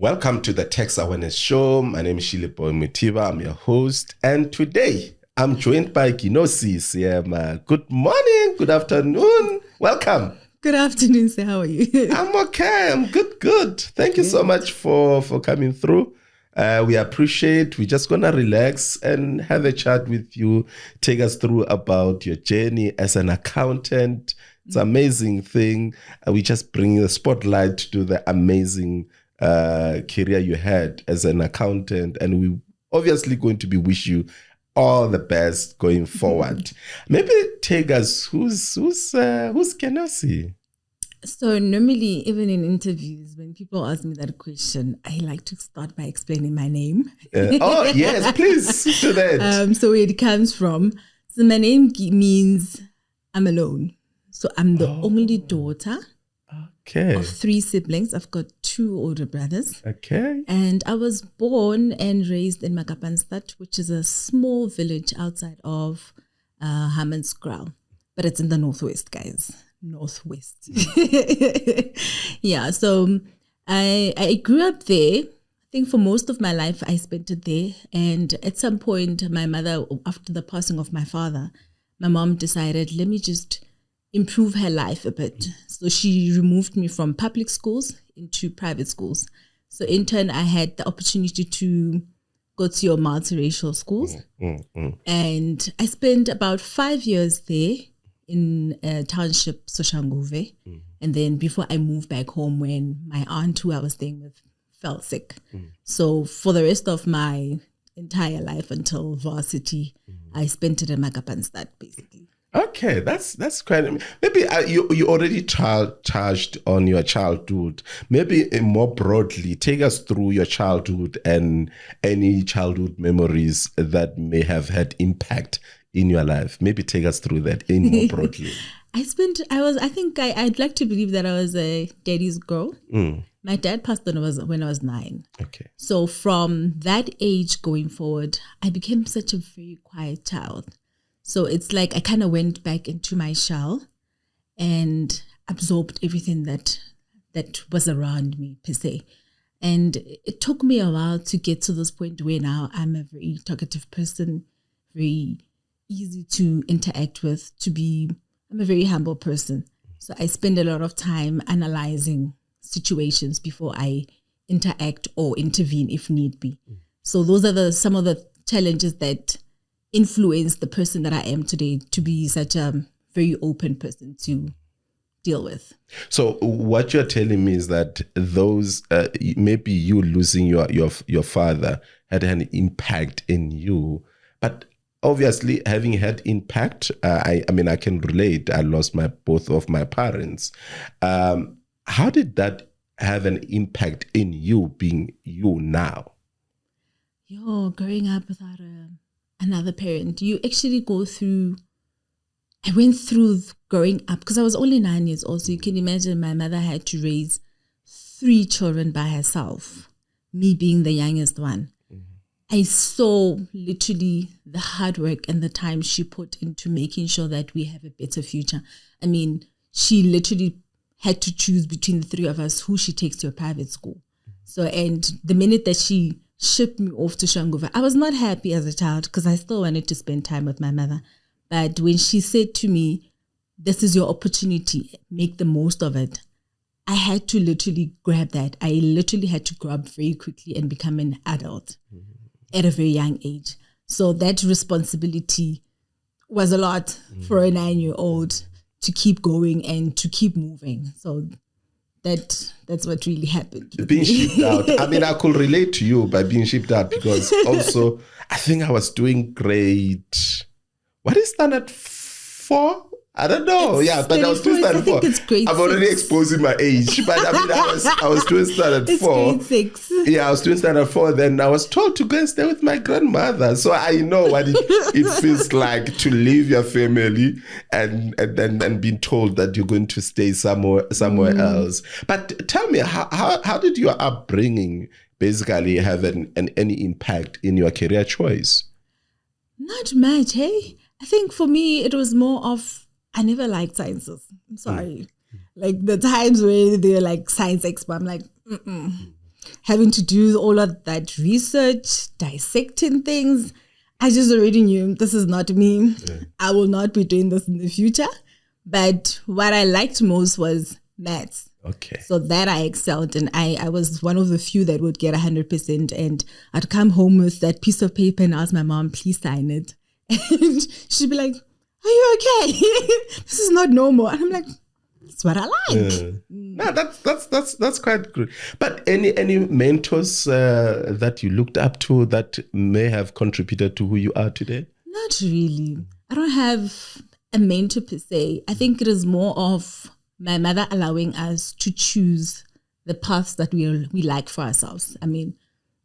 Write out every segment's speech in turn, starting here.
Welcome to the Tax Awareness Show. My name is Shilipo Mutiba. I'm your host. And today, I'm joined by Kenosi Seema. Good morning, good afternoon. Welcome. Good afternoon, sir. How are you? I'm okay. I'm good. Thank you so much for coming through. We appreciate. We're just going to relax and have a chat with you. Take us through about your journey as an accountant. It's an amazing thing. We just bring the spotlight to the amazing career you had as an accountant, and we obviously going to be wish you all the best going forward. Maybe take us who's Kenosi? So normally, even in interviews, when people ask me that question, I like to start by explaining my name. Oh yes, please do that. So where it comes from. So my name means I'm alone. So I'm the only daughter. Okay. Of 3 siblings. I've got 2 older brothers. Okay. And I was born and raised in Magapanstad, which is a small village outside of Hammanskraal. But it's in the northwest, guys. Northwest. Yeah, so I grew up there. I think for most of my life, I spent it there. And at some point, my mother, after the passing of my father, my mom decided, let me just improve her life a bit. So she removed me from public schools into private schools. So in turn, I had the opportunity to go to your multiracial schools. And I spent about 5 years there in a township, Soshanguve. And then before I moved back home when my aunt who I was staying with fell sick. So for the rest of my entire life until varsity, I spent it in Magapanstad basically. Okay, that's quite. Maybe you already touched on your childhood. Maybe more broadly, take us through your childhood and any childhood memories that may have had impact in your life. Maybe take us through that in more broadly. I'd like to believe that I was a daddy's girl. My dad passed on when I was 9. Okay. So from that age going forward, I became such a very quiet child. So it's like I kind of went back into my shell and absorbed everything that was around me per se. And it took me a while to get to this point where now I'm a very talkative person, very easy to interact with, I'm a very humble person. So I spend a lot of time analyzing situations before I interact or intervene if need be. So those are some of the challenges that influence the person that I am today to be such a very open person to deal with. So what you're telling me is that those maybe you losing your father had an impact in you, but obviously having had impact, I mean I can relate. I lost both of my parents. How did that have an impact in you being you now? Growing up without another parent, you actually I went through growing up because I was only 9 years old. So you can imagine my mother had to raise 3 children by herself, me being the youngest one. I saw literally the hard work and the time she put into making sure that we have a better future. I mean, she literally had to choose between the 3 of us who she takes to a private school. So, and the minute that she shipped me off to Soshanguve, I was not happy as a child because I still wanted to spend time with my mother. But when she said to me, this is your opportunity, make the most of it, I had to literally grab that. I literally had to grow up very quickly and become an adult at a very young age. So that responsibility was a lot for a 9-year-old to keep going and to keep moving. So that's what really happened. Being shipped out. I mean, I could relate to you by being shipped out because also I think I was doing great. What is standard 4? I don't know. But I was doing standard 4. I'm already exposing my age. But I mean, I was doing standard 4. Grade 6. Yeah, I was doing standard 4. Then I was told to go and stay with my grandmother. So I know what it feels like to leave your family and then being told that you're going to stay somewhere else. But tell me, how did your upbringing basically have any impact in your career choice? Not much, hey? I think for me, it was more of, I never liked sciences. I'm sorry. Like the times where they're like science expo, I'm like, having to do all of that research, dissecting things, I just already knew this is not me. Yeah. I will not be doing this in the future. But what I liked most was maths. Okay. So that I excelled, and I was one of the few that would get 100%. And I'd come home with that piece of paper and ask my mom, please sign it. And she'd be like, are you okay? This is not normal. And I'm like, it's what I like. No, that's quite good. But any mentors that you looked up to that may have contributed to who you are today? Not really. I don't have a mentor per se. I think it is more of my mother allowing us to choose the paths that we like for ourselves. I mean,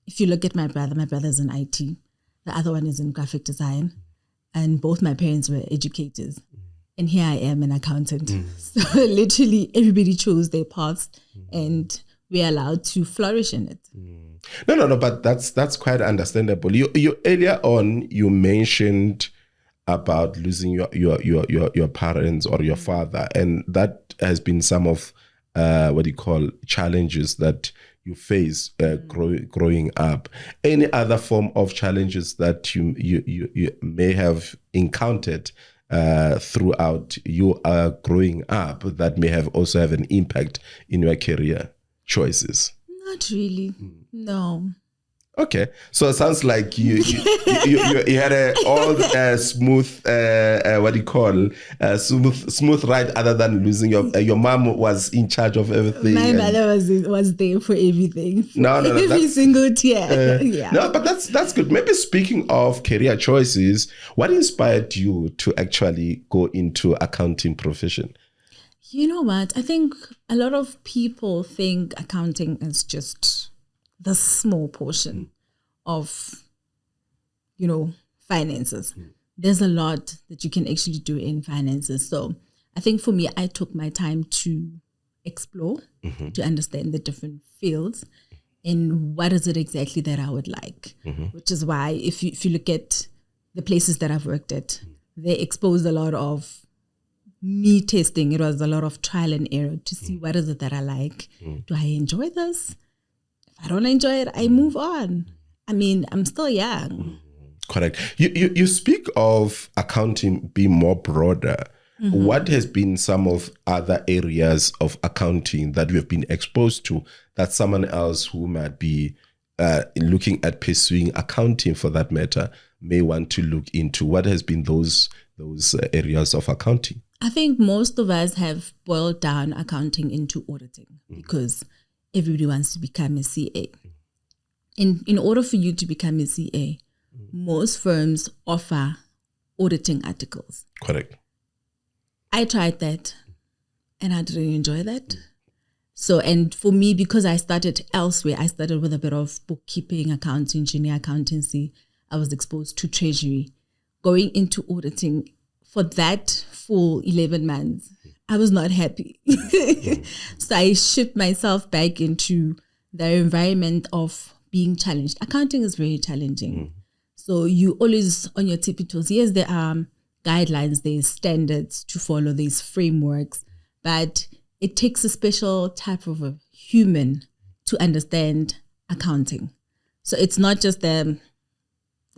if you look at my brother's in IT, the other one is in graphic design, and both my parents were educators. And here I am, an accountant. So literally everybody chose their paths, and we're allowed to flourish in it. No, but that's quite understandable. You earlier on, you mentioned about losing your parents or your father, and that has been some of what you call challenges that you face growing up. Any other form of challenges that you may have encountered throughout your growing up that may have also have an impact in your career choices? Not really. No. Okay, so it sounds like you had all smooth smooth ride, other than losing your mom was in charge of everything. My mother was there for everything. No, every single tier. Yeah. No, but that's good. Maybe speaking of career choices, what inspired you to actually go into accounting profession? You know what? I think a lot of people think accounting is just the small portion of, finances. There's a lot that you can actually do in finances. So I think for me, I took my time to explore, to understand the different fields and what is it exactly that I would like, which is why if you look at the places that I've worked at, they exposed a lot of me testing. It was a lot of trial and error to see what is it that I like. Do I enjoy this? If I don't enjoy it, I move on. I mean, I'm still young. Correct. You speak of accounting being more broader. What has been some of other areas of accounting that we've been exposed to that someone else who might be looking at pursuing accounting, for that matter, may want to look into? What has been those areas of accounting? I think most of us have boiled down accounting into auditing because everybody wants to become a CA. In order for you to become a CA, most firms offer auditing articles. Correct. I tried that and I didn't enjoy that. So, and for me, because I started elsewhere, I started with a bit of bookkeeping, accounting, junior accountancy. I was exposed to treasury. Going into auditing for that full 11 months, I was not happy. So I shipped myself back into the environment of being challenged. Accounting is very challenging. So you always on your tippy toes. Yes, there are guidelines, there's standards to follow, these frameworks, but it takes a special type of a human to understand accounting. So it's not just the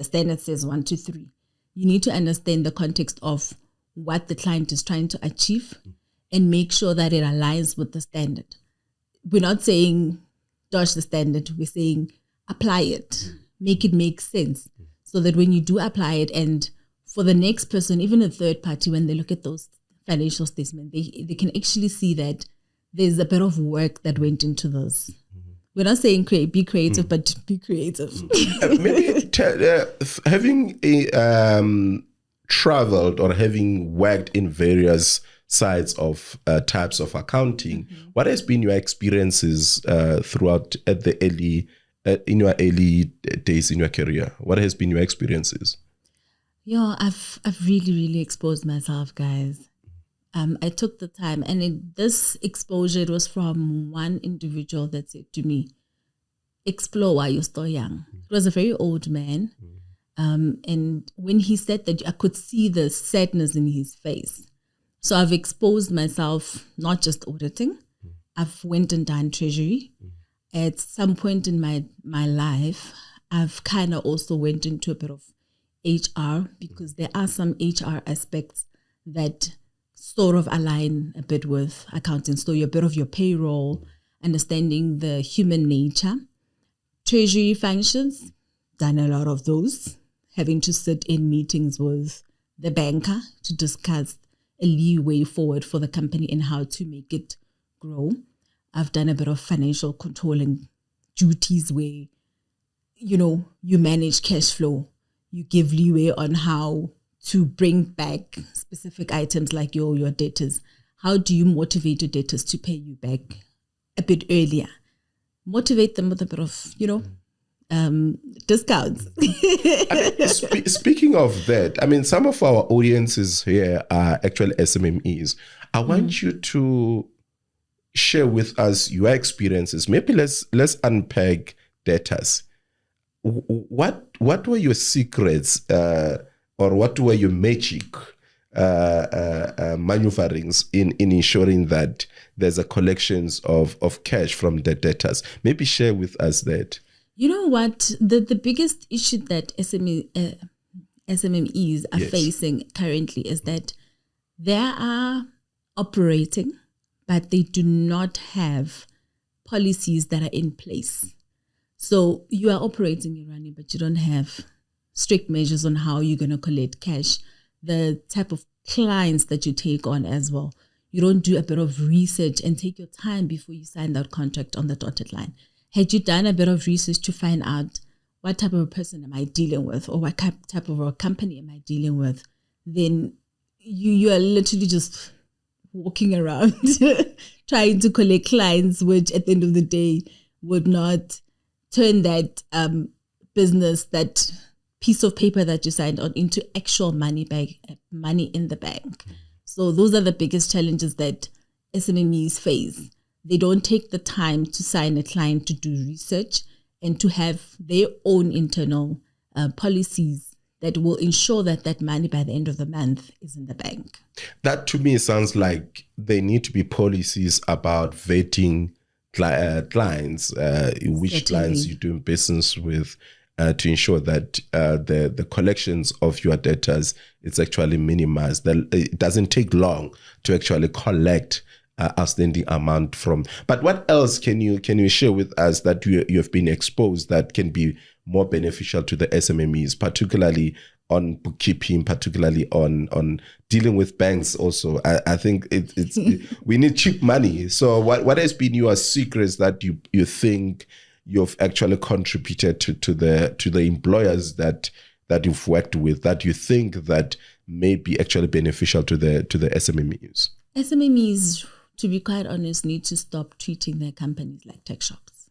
standard says 1, 2, 3. You need to understand the context of what the client is trying to achieve and make sure that it aligns with the standard. We're not saying dodge the standard, we're saying apply it, make it make sense, so that when you do apply it, and for the next person, even a third party, when they look at those financial statements, they can actually see that there's a bit of work that went into those. We're not saying be creative, but be creative. Maybe having traveled or having worked in various sides of types of accounting, what has been your experiences throughout at the in your early days in your career? What has been your experiences? Yeah, I've really, really exposed myself, guys. I took the time, and this exposure, it was from one individual that said to me, explore while you're still young. It was a very old man. And when he said that, I could see the sadness in his face. So I've exposed myself, not just auditing. I've went and done treasury. at some point in my life, I've kind of also went into a bit of HR because there are some HR aspects that sort of align a bit with accounting. So you're a bit of your payroll, understanding the human nature, treasury functions, done a lot of those, having to sit in meetings with the banker to discuss a leeway forward for the company and how to make it grow. I've done a bit of financial controlling duties where, you manage cash flow, you give leeway on how to bring back specific items like your debtors. How do you motivate your debtors to pay you back a bit earlier? Motivate them with a bit of, discounts. Speaking of that, some of our audiences here are actual SMMEs. I want you to share with us your experiences. Maybe let's unpack debtors. What were your secrets or what were your magic maneuverings in ensuring that there's a collections of cash from the debtors? Maybe share with us that. You know what? The biggest issue that SMMEs are facing currently is that they are operating, but they do not have policies that are in place. So you are operating, you're running, but you don't have strict measures on how you're going to collect cash, the type of clients that you take on as well. You don't do a bit of research and take your time before you sign that contract on the dotted line. Had you done a bit of research to find out what type of a person am I dealing with or what type of a company am I dealing with, then you are literally just walking around trying to collect clients, which at the end of the day would not turn that business, that piece of paper that you signed on, into actual money in the bank. So those are the biggest challenges that SMEs face. They don't take the time to sign a client to do research and to have their own internal policies that will ensure that money by the end of the month is in the bank. That to me sounds like there need to be policies about vetting clients, which clients you're doing business with, to ensure that the collections of your debtors is actually minimized. That it doesn't take long to actually collect outstanding amount from. But what else can you share with us that you have been exposed that can be more beneficial to the SMMEs, particularly on bookkeeping, particularly on dealing with banks also? I think it's we need cheap money. So what has been your secrets that you think you've actually contributed to the employers that you've worked with, that you think that may be actually beneficial to the SMMEs? SMMEs, to be quite honest, need to stop treating their companies like tech shops.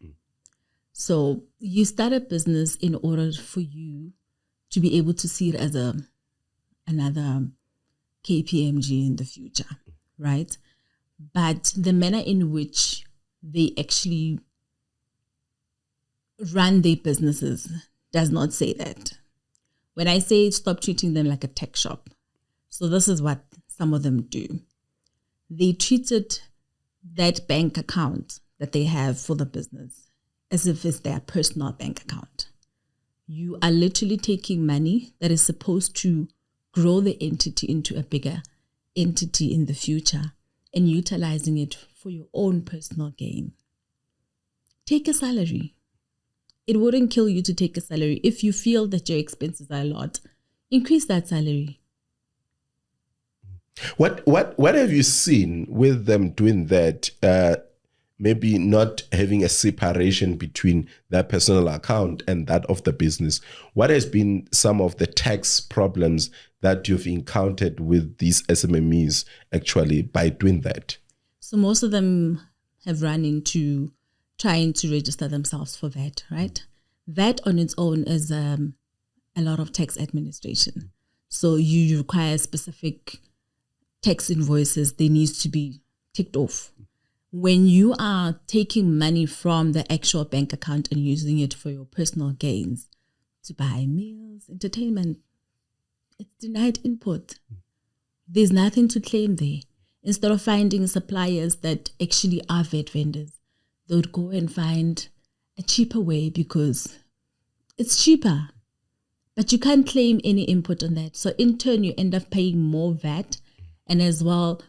So you start a business in order for you to be able to see it as another KPMG in the future, right? But the manner in which they actually run their businesses does not say that. When I say stop treating them like a tech shop, so this is what some of them do. They treated that bank account that they have for the business as if it's their personal bank account. You are literally taking money that is supposed to grow the entity into a bigger entity in the future and utilizing it for your own personal gain. Take a salary. It wouldn't kill you to take a salary. If you feel that your expenses are a lot, increase that salary. What have you seen with them doing that? Maybe not having a separation between their personal account and that of the business. What has been some of the tax problems that you've encountered with these SMMEs actually by doing that? So most of them have run into trying to register themselves for VAT, right? VAT on its own is a lot of tax administration. So you require specific tax invoices. They need to be ticked off. When you are taking money from the actual bank account and using it for your personal gains to buy meals, entertainment, it's denied input. There's nothing to claim there. Instead of finding suppliers that actually are VAT vendors, they would go and find a cheaper way because it's cheaper. But you can't claim any input on that. So in turn, you end up paying more VAT. And as well,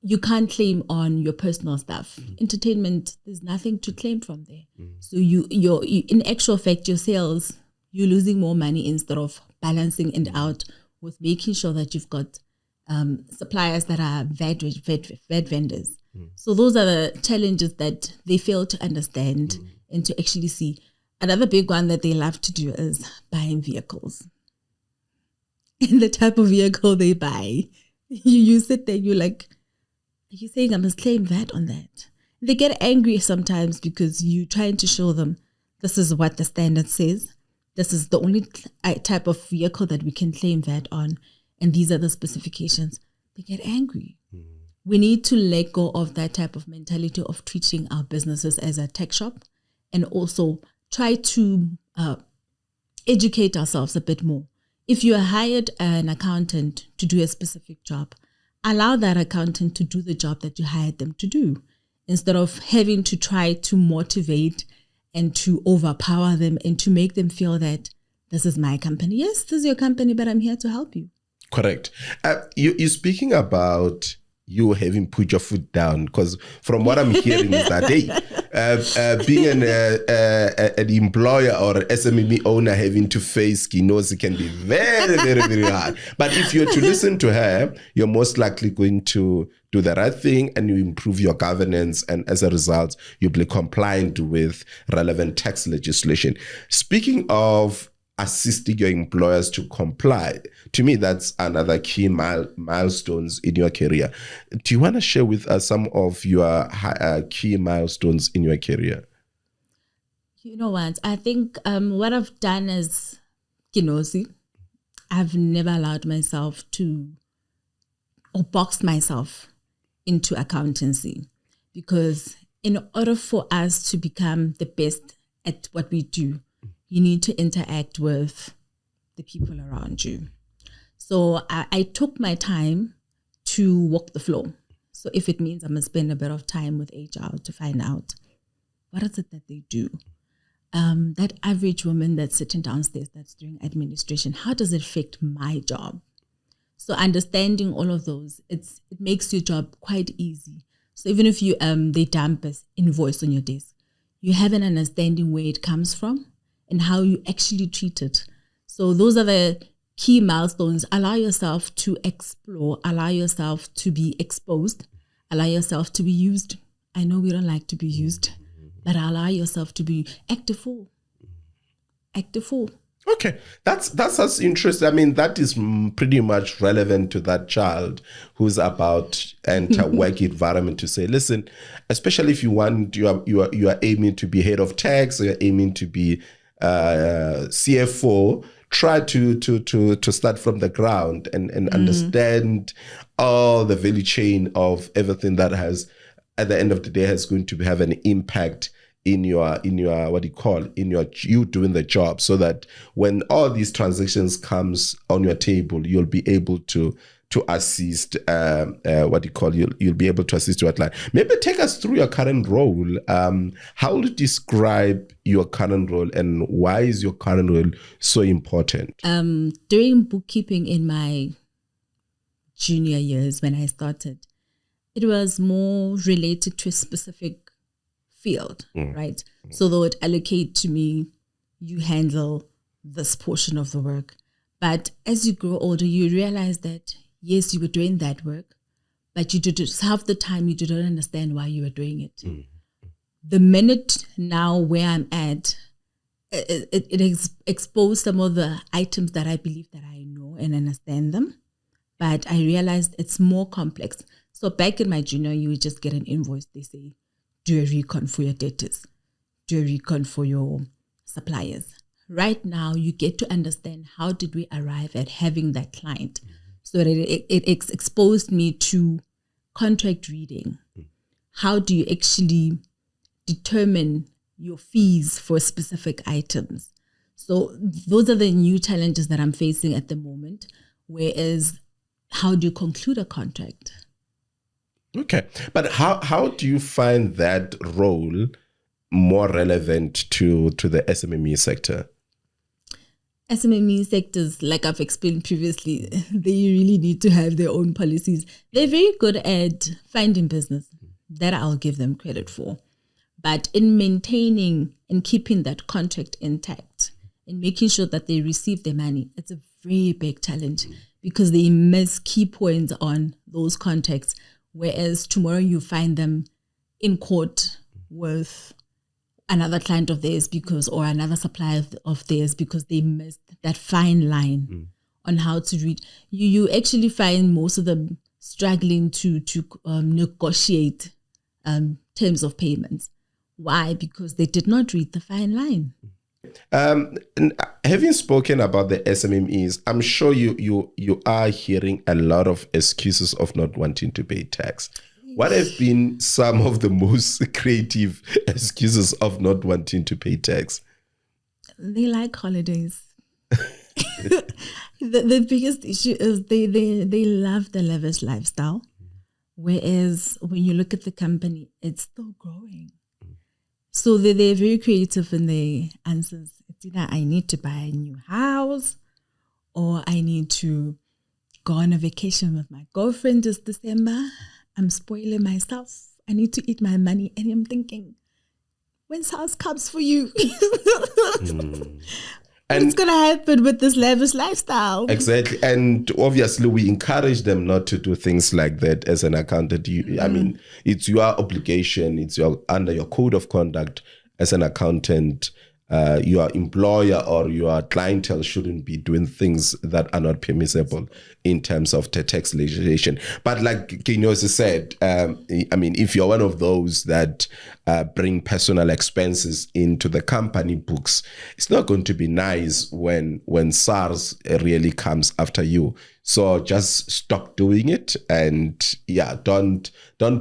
you can't claim on your personal stuff. Entertainment, there's nothing to claim from there. So you in actual fact, your sales, you're losing more money instead of balancing it out with making sure that you've got suppliers that are VAT vendors. So those are the challenges that they fail to understand and to actually see. Another big one that they love to do is buying vehicles. And the type of vehicle they buy, you sit there, you're like, are you saying I must claim VAT on that? They get angry sometimes because you're trying to show them this is what the standard says. This is the only type of vehicle that we can claim VAT on. And these are the specifications. They get angry. We need to let go of that type of mentality of treating our businesses as a tech shop, and also try to educate ourselves a bit more. If you hired an accountant to do a specific job, allow that accountant to do the job that you hired them to do, instead of having to try to motivate and to overpower them and to make them feel that this is my company. Yes, this is your company, but I'm here to help you. Correct. You're speaking about you having put your foot down, because from what I'm hearing is that, hey, being an employer or an SME owner having to face Kenosi can be very, very, very hard. But if you're to listen to her, you're most likely going to do the right thing and you improve your governance. And as a result, you'll be compliant with relevant tax legislation. Speaking of assisting your employers to comply, to me, that's another key milestones in your career. Do you want to share with us some of your key milestones in your career? You know what? I think what I've done as Kenosi, I've never allowed myself to, or boxed myself into accountancy, because in order for us to become the best at what we do, you need to interact with the people around you. So I took my time to walk the floor. So if it means I'm going to spend a bit of time with HR to find out what is it that they do. That average woman that's sitting downstairs that's doing administration, how does it affect my job? So understanding all of those, it makes your job quite easy. So even if you they dump an invoice on your desk, you have an understanding where it comes from and how you actually treat it. So those are the key milestones. Allow yourself to explore, allow yourself to be exposed, allow yourself to be used. I know we don't like to be used, but allow yourself to be active full. Okay, that's interesting. I mean, that is pretty much relevant to that child who's about to enter work environment to say, listen, especially if you are aiming to be head of tax, or you're aiming to be CFO, try to start from the ground and understand all the value chain of everything that has, at the end of the day, has going to have an impact in your you doing the job, so that when all these transactions comes on your table, you'll be able to assist you'll be able to assist your client. Maybe take us through your current role. How would you describe your current role, and why is your current role so important? Doing bookkeeping in my junior years, when I started, it was more related to a specific field, right? So they would allocate to me, you handle this portion of the work. But as you grow older, you realize that yes, you were doing that work, but you did half the time you didn't understand why you were doing it. The minute now where I'm at, it exposed some of the items that I believe that I know and understand them, but I realized it's more complex. So back in my junior, you would just get an invoice. They say, do a recon for your debtors, do a recon for your suppliers. Right now, you get to understand how did we arrive at having that client. So that it exposed me to contract reading. How do you actually determine your fees for specific items? So those are the new challenges that I'm facing at the moment. Whereas, how do you conclude a contract? Okay, but how do you find that role more relevant to the SME sector? SME sectors, like I've explained previously, they really need to have their own policies. They're very good at finding business. That I'll give them credit for. But in maintaining and keeping that contract intact and making sure that they receive their money, it's a very big challenge because they miss key points on those contracts. Whereas tomorrow you find them in court with another client of theirs or another supplier of theirs because they missed that fine line on how to read. You actually find most of them struggling to negotiate terms of payments. Why? Because they did not read the fine line. Having spoken about the SMEs, I'm sure you are hearing a lot of excuses of not wanting to pay tax. What have been some of the most creative excuses of not wanting to pay tax? They like holidays. The biggest issue is they love the lavish lifestyle. Whereas when you look at the company, it's still growing. So they're very creative in their answers. It's either I need to buy a new house or I need to go on a vacation with my girlfriend this December. I'm spoiling myself. I need to eat my money. And I'm thinking, when SARS comes for you? What's going to happen with this lavish lifestyle? Exactly. And obviously, we encourage them not to do things like that as an accountant. I mean, it's your obligation. It's under your code of conduct as an accountant. Your employer or your clientele shouldn't be doing things that are not permissible in terms of the tax legislation. But like Kenosi said, I mean, if you're one of those that bring personal expenses into the company books, it's not going to be nice when SARS really comes after you. So just stop doing it, and don't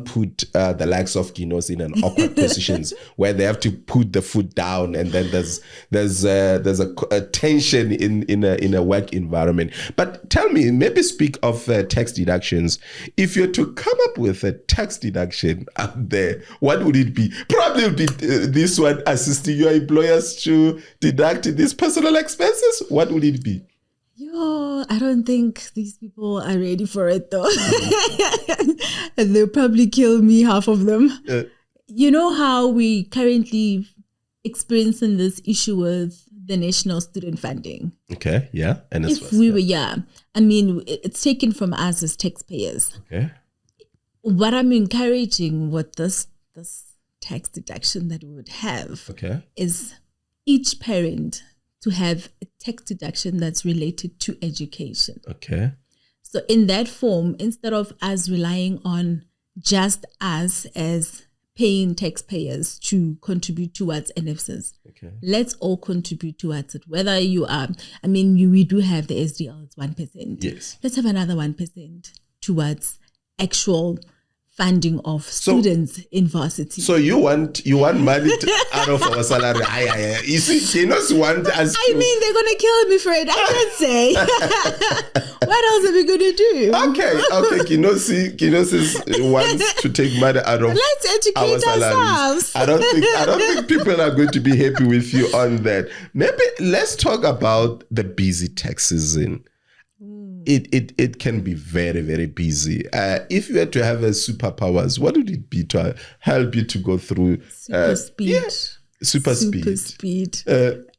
put the likes of Kenosi in an awkward positions where they have to put the foot down, and then there's a tension in a work environment. But tell me, maybe speak of tax deductions. If you're to come up with a tax deduction out there, what would it be? Probably would be this one, assisting your employers to deduct these personal expenses. What would it be? I don't think these people are ready for it though. And they'll probably kill me, half of them. You know how we currently experiencing this issue with the national student funding? Okay, yeah. And I mean, it's taken from us as taxpayers. Okay. What I'm encouraging with this tax deduction that we would have is each parent to have a tax deduction that's related to education. Okay. So in that form, instead of us relying on just us as paying taxpayers to contribute towards NFSs, let's all contribute towards it. Whether you are, I mean, we do have the SDL, it's 1%. Yes. Let's have another 1% towards actual funding of students in varsity. So you want money out of our salary? You see, Kenosi want us. I mean, they're gonna kill me for it. I can't say. What else are we gonna do? Okay. Kenosi wants to take money out of Let's educate our salaries. ourselves. I don't think people are going to be happy with you on that. Maybe let's talk about the busy tax season. It can be very, very busy. If you had to have a superpowers, what would it be to help you to go through? Super speed. Super speed.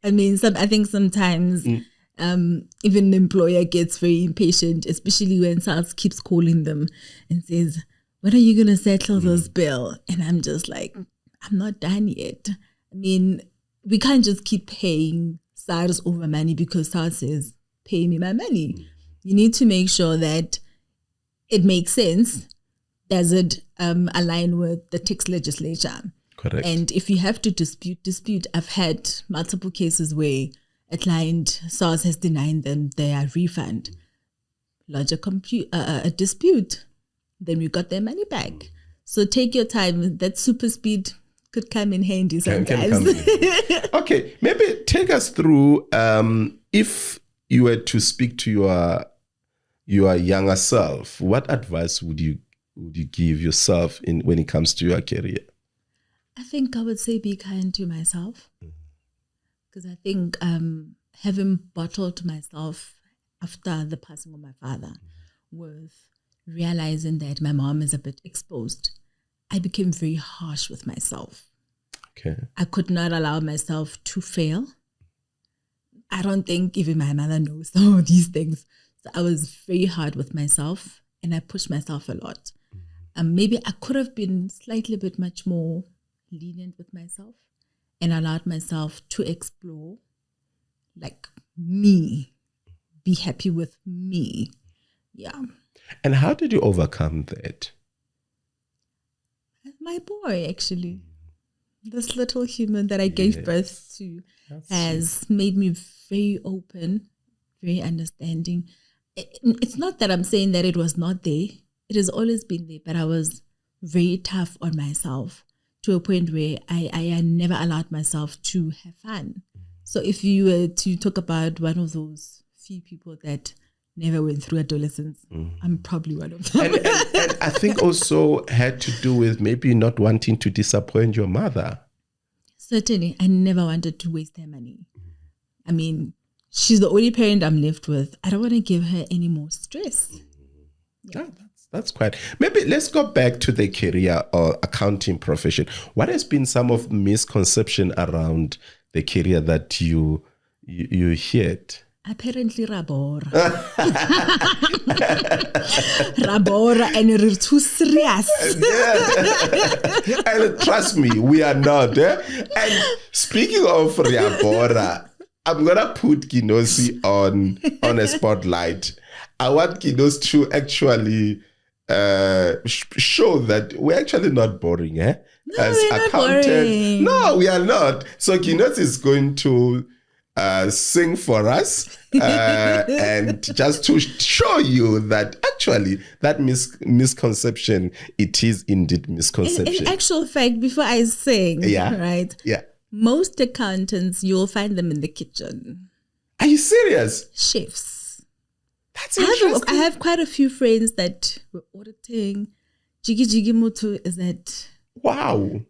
I mean, I think sometimes even the employer gets very impatient, especially when SARS keeps calling them and says, when are you going to settle this bill? And I'm just like, I'm not done yet. I mean, we can't just keep paying SARS over money because SARS says, pay me my money. You need to make sure that it makes sense. Does it align with the tax legislature? Correct. And if you have to dispute. I've had multiple cases where a client, SARS has denied them their refund. Lodge a dispute. Then we got their money back. So take your time. That super speed could come in handy sometimes. Okay, maybe take us through if you were to speak to your younger self, what advice would you give yourself when it comes to your career? I think I would say be kind to myself. Because I think having bottled myself after the passing of my father, with realizing that my mom is a bit exposed, I became very harsh with myself. Okay. I could not allow myself to fail. I don't think even my mother knows some of these things. So I was very hard with myself and I pushed myself a lot. Maybe I could have been slightly a bit much more lenient with myself and allowed myself to explore like me, be happy with me. Yeah. And how did you overcome that? My boy, actually. This little human that I gave birth to has made me very open, very understanding. It's not that I'm saying that it was not there. It has always been there, but I was very tough on myself to a point where I never allowed myself to have fun. So if you were to talk about one of those few people that never went through adolescence, I'm probably one of them. And I think also had to do with maybe not wanting to disappoint your mother. Certainly, I never wanted to waste her money. I mean, she's the only parent I'm left with. I don't want to give her any more stress. Yeah. That's quite. Maybe let's go back to the career or accounting profession. What has been some of misconception around the career that you heard? Apparently, Rabora. Rabora, and we're too serious. And trust me, we are not. And speaking of Rabora, I'm gonna put Kenosi on a spotlight. I want Kenosi to actually show that we're actually not boring, No, as we're accountants. not boring. No, we are not. So Kenosi is going to sing for us and just to show you that actually that misconception, it is indeed misconception. In actual fact, before I sing, right? Yeah. Most accountants, you'll find them in the kitchen. Are you serious? Chefs. That's interesting. I have quite a few friends that were auditing. Jiggy Mutu is that. Wow.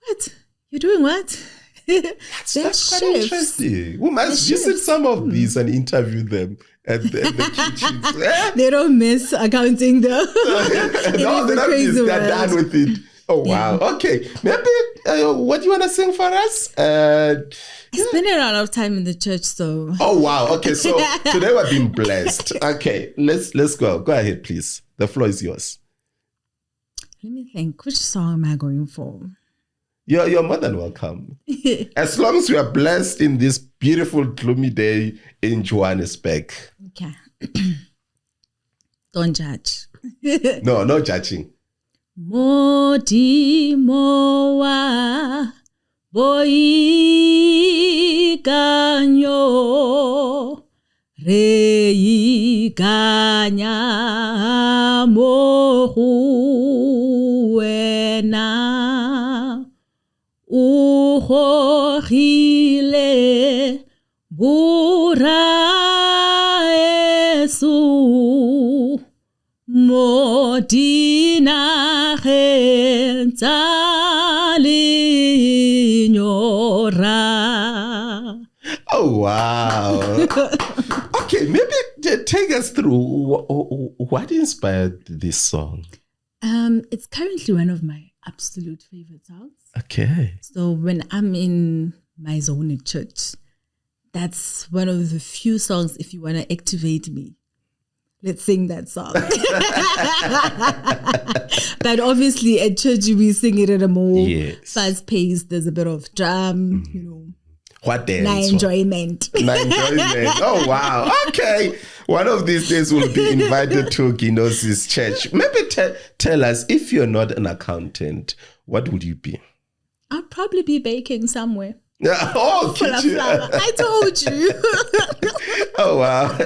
What? You're doing what? That's quite interesting. We must visit some of these and interview them at the kitchens. They don't miss accounting though. No, they don't miss. They're done with it. Oh, wow. Yeah. Okay. Maybe what do you want to sing for us? I spend a lot of time in the church, so. Oh, wow. Okay. So today we're being blessed. Okay. Let's go. Go ahead, please. The floor is yours. Let me think. Which song am I going for? You're more than welcome. As long as we are blessed in this beautiful, gloomy day in Johannesburg. Okay. Don't judge. No judging. Moti moa boi ganyo rei ganya mohuena uhogile bura esu modina linyora. Oh, wow. Okay, maybe take us through what inspired this song. It's currently one of my absolute favorite songs. Okay. So when I'm in my zone at church, that's one of the few songs, if you want to activate me, let's sing that song. But obviously at church we sing it at a more fast pace. There's a bit of drum, you know. What dance? My enjoyment. Oh, wow. Okay. One of these days we'll be invited to Kenosi's church. Maybe tell us, if you're not an accountant, what would you be? I'll probably be baking somewhere. Oh, full of flour. I told you. Oh, wow.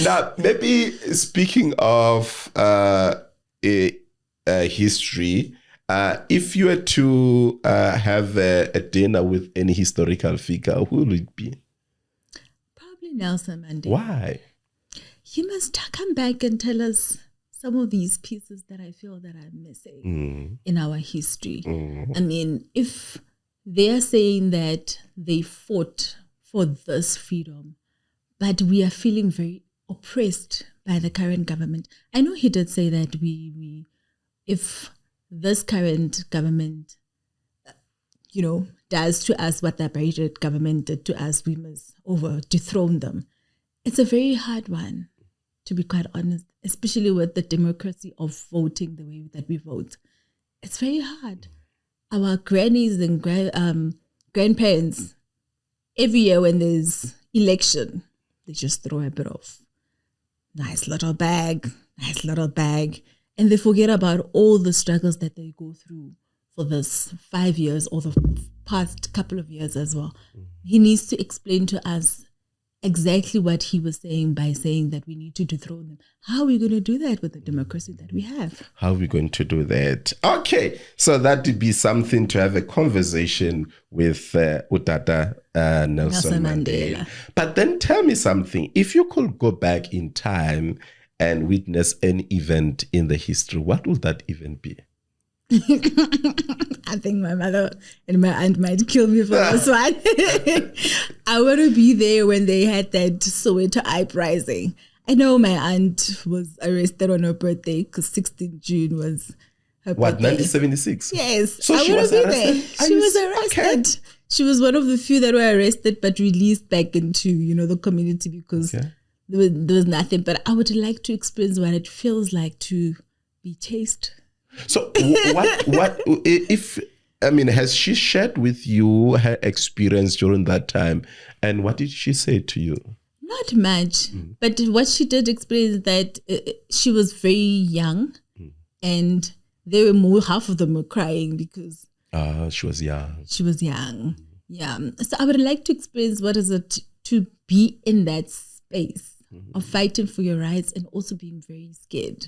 Now, maybe speaking of history, if you were to have a dinner with any historical figure, who would it be? Probably Nelson Mandela. Why? He must come back and tell us some of these pieces that I feel that are missing in our history. I mean, if they are saying that they fought for this freedom, but we are feeling very oppressed by the current government. I know he did say that we if this current government, does to us what the Barrett government did to us, we must dethrone them. It's a very hard one, to be quite honest, especially with the democracy of voting the way that we vote. It's very hard. Our grannies and grandparents, every year when there's election, they just throw a bit of nice little bag, and they forget about all the struggles that they go through for this 5 years or the past couple of years as well. He needs to explain to us exactly what he was saying by saying that we need to dethrone them. How are we going to do that with the democracy that we have? How are we going to do that? Okay, so that would be something to have a conversation with Utata Nelson Mandela. But then tell me something. If you could go back in time and witness an event in the history, what would that event be? I think my mother and my aunt might kill me for this one. I want to be there when they had that Soweto uprising. I know my aunt was arrested on her birthday because 16th June was her birthday. 1976? Yes. So she was arrested? She was arrested. Okay. She was one of the few that were arrested but released back into, the community because there was nothing. But I would like to experience what it feels like to be chased. So what if, has she shared with you her experience during that time? And what did she say to you? Not much. But what she did explain is that she was very young and half of them were crying because she was young. She was young. Yeah. So I would like to experience what is it to be in that space of fighting for your rights and also being very scared.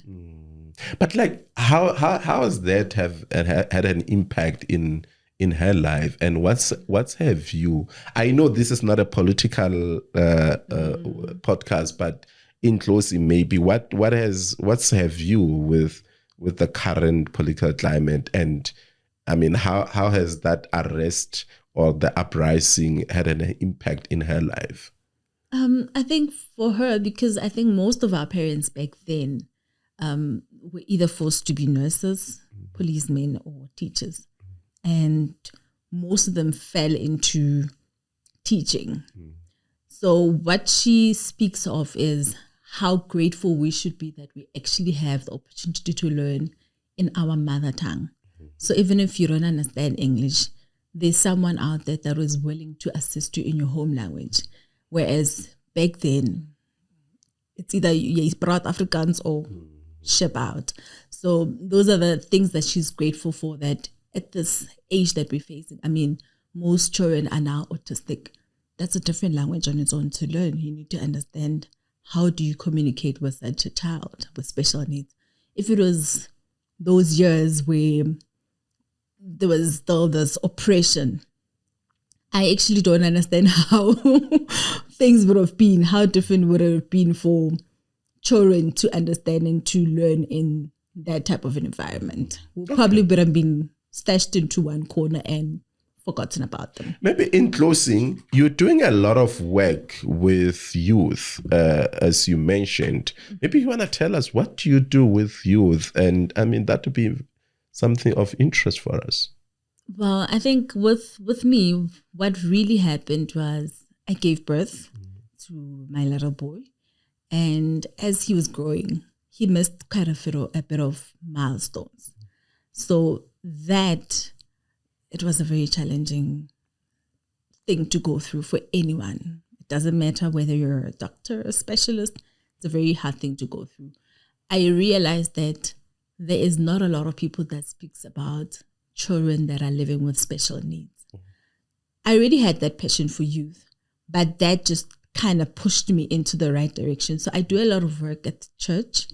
But how has that had an impact in her life, and what's her view? I know this is not a political podcast, but in closing, maybe what's her view with the current political climate, and how has that arrest or the uprising had an impact in her life? I think for her, because I think most of our parents back then were either forced to be nurses, policemen, or teachers. And most of them fell into teaching. So what she speaks of is how grateful we should be that we actually have the opportunity to learn in our mother tongue. So even if you don't understand English, there's someone out there that is willing to assist you in your home language. Whereas back then, it's either you brought Afrikaans or ship out. So those are the things that she's grateful for, that at this age that we're facing, most children are now autistic. That's a different language on its own to learn. You need to understand, how do you communicate with such a child with special needs? If it was those years where there was still this oppression, I actually don't understand how things would have been, how different would it have been for children to understand and to learn in that type of an environment. We probably would have been stashed into one corner and forgotten about them. Maybe in closing, you're doing a lot of work with youth, as you mentioned. Maybe you want to tell us, what do you do with youth? And that would be something of interest for us. Well, I think with me, what really happened was I gave birth to my little boy. And as he was growing, he missed quite a bit of milestones. So it was a very challenging thing to go through for anyone. It doesn't matter whether you're a doctor or a specialist. It's a very hard thing to go through. I realized that there is not a lot of people that speaks about children that are living with special needs. I already had that passion for youth, but that just kind of pushed me into the right direction. So I do a lot of work at the church,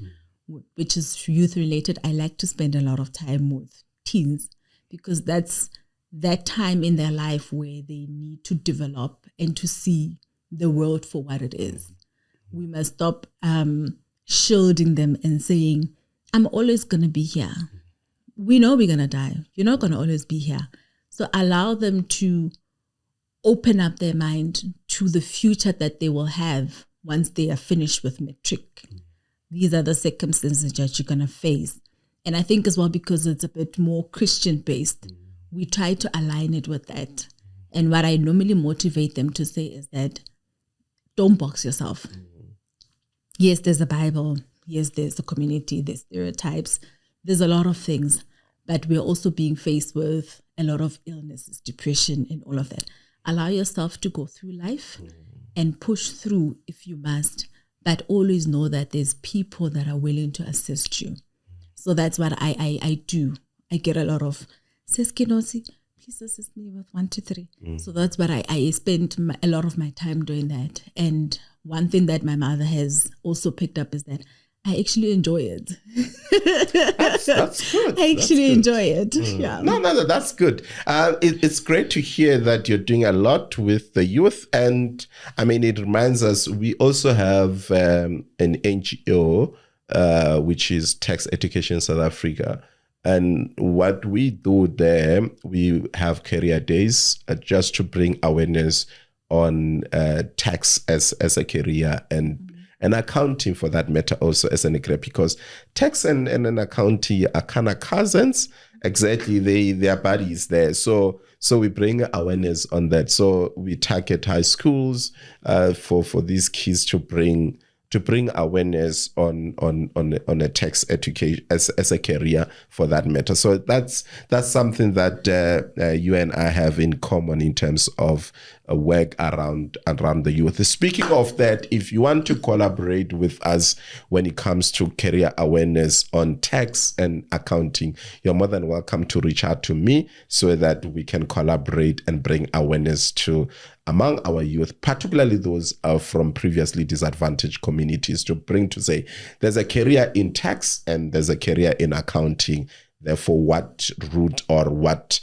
which is youth related. I like to spend a lot of time with teens because that's that time in their life where they need to develop and to see the world for what it is. We must stop shielding them and saying, I'm always going to be here. We know we're going to die. You're not going to always be here. So allow them to open up their mind to the future that they will have once they are finished with matric. These are the circumstances that you're going to face. And I think as well, because it's a bit more Christian based, we try to align it with that. And what I normally motivate them to say is that don't box yourself. Yes, there's a Bible. Yes, there's a community. There's stereotypes. There's a lot of things. But we're also being faced with a lot of illnesses, depression, and all of that. Allow yourself to go through life and push through if you must. But always know that there's people that are willing to assist you. So that's what I do. I get a lot of, says Kenosi, please assist me with 1, 2, 3. So that's what I spend a lot of my time doing that. And one thing that my mother has also picked up is that I actually enjoy it. That's good. I actually enjoy it. Yeah. No, that's good. It's great to hear that you're doing a lot with the youth. And I mean, it reminds us, we also have an NGO, which is Tax Education South Africa. And what we do there, we have career days just to bring awareness on tax as a career and accounting for that matter also as an career, because tax and an accounting are kind of cousins. Exactly, they are buddies there. So we bring awareness on that. So we target high schools for these kids to bring awareness on a tax education as a career for that matter. So that's something that you and I have in common in terms of work around the youth. Speaking of that, if you want to collaborate with us when it comes to career awareness on tax and accounting, you're more than welcome to reach out to me so that we can collaborate and bring awareness to among our youth, particularly those from previously disadvantaged communities, to bring to say there's a career in tax and there's a career in accounting. Therefore, what route or what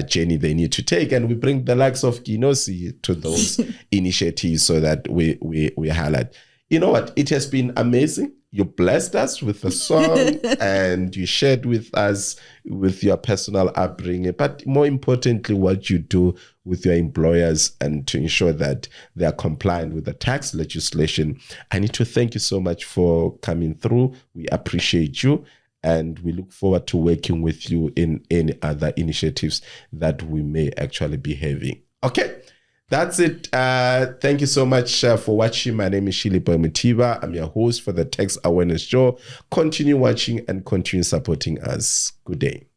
journey they need to take. And we bring the likes of Kenosi to those initiatives so that we highlight. You know what? It has been amazing. You blessed us with a song and you shared with us with your personal upbringing, but more importantly, what you do with your employers and to ensure that they are compliant with the tax legislation. I need to thank you so much for coming through. We appreciate you. And we look forward to working with you in any other initiatives that we may actually be having. Okay, that's it. Thank you so much for watching. My name is Shilipo Mutiba. I'm your host for the Tax Awareness Show. Continue watching and continue supporting us. Good day.